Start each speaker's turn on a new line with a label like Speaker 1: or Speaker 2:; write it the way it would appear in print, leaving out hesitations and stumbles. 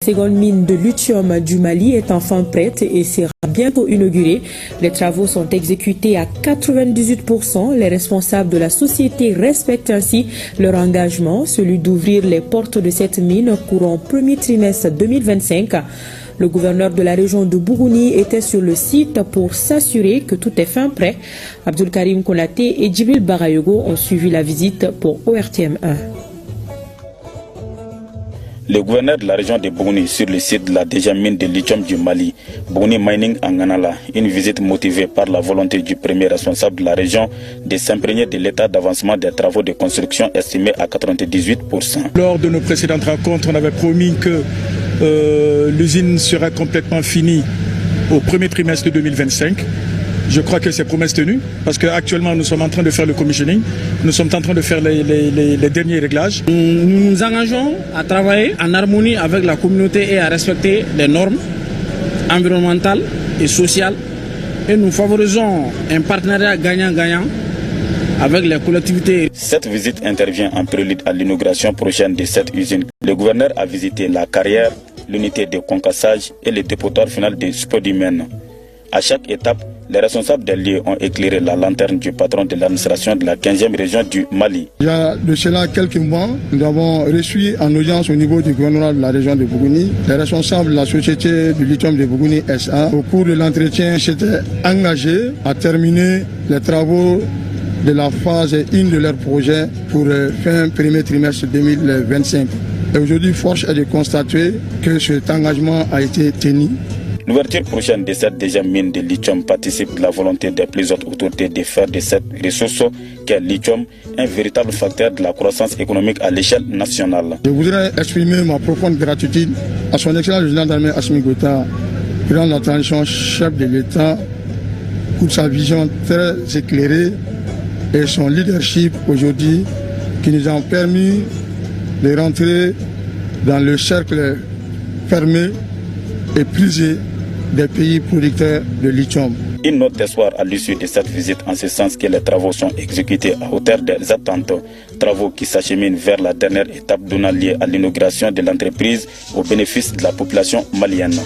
Speaker 1: seconde mine de lithium du Mali est enfin prête et sera bientôt inaugurée. Les travaux sont exécutés à 98%. Les responsables de la société respectent ainsi leur engagement, celui d'ouvrir les portes de cette mine courant premier trimestre 2025. Le gouverneur de la région de Bougouni était sur le site pour s'assurer que tout est fin prêt. Abdul Karim Konaté et Djibril Barayogo ont suivi la visite pour ORTM 1.
Speaker 2: Le gouverneur de la région de Bougouni sur le site de la deuxième mine de lithium du Mali, Bougouni Mining en Ganala, une visite motivée par la volonté du premier responsable de la région de s'imprégner de l'état d'avancement des travaux de construction estimés à 98%.
Speaker 3: Lors de nos précédentes rencontres, on avait promis que l'usine sera complètement finie au premier trimestre de 2025. Je crois que c'est promesse tenue parce qu'actuellement nous sommes en train de faire le commissioning, nous sommes en train de faire les derniers réglages.
Speaker 4: Nous nous engageons à travailler en harmonie avec la communauté et à respecter les normes environnementales et sociales et nous favorisons un partenariat gagnant-gagnant avec les collectivités.
Speaker 2: Cette visite intervient en prélude à l'inauguration prochaine de cette usine. Le gouverneur a visité la carrière, l'unité de concassage et le dépotoir final des spodumènes. À chaque étape, les responsables des lieux ont éclairé la lanterne du patron de l'administration de la 15e région du Mali.
Speaker 5: Il y a de cela quelques mois, nous avons reçu en audience au niveau du gouvernement de la région de Bougouni les responsables de la société du lithium de Bougouni SA. Au cours de l'entretien, s'étaient engagés à terminer les travaux de la phase 1 de leur projet pour fin premier trimestre 2025. Et aujourd'hui, force est de constater que cet engagement a été tenu.
Speaker 2: L'ouverture prochaine de cette deuxième mine de lithium participe de la volonté des plus hautes autorités de faire de cette ressource qu'est le lithium un véritable facteur de la croissance économique à l'échelle nationale.
Speaker 5: Je voudrais exprimer ma profonde gratitude à son excellence le général d'armée Assimi Goïta, président de la transition, chef de l'État, pour sa vision très éclairée et son leadership aujourd'hui qui nous ont permis de rentrer dans le cercle fermé et prisé des pays producteurs de lithium.
Speaker 2: Une note d'espoir à l'issue de cette visite en ce sens que les travaux sont exécutés à hauteur des attentes. Travaux qui s'acheminent vers la dernière étape donnant lieu à l'inauguration de l'entreprise au bénéfice de la population malienne.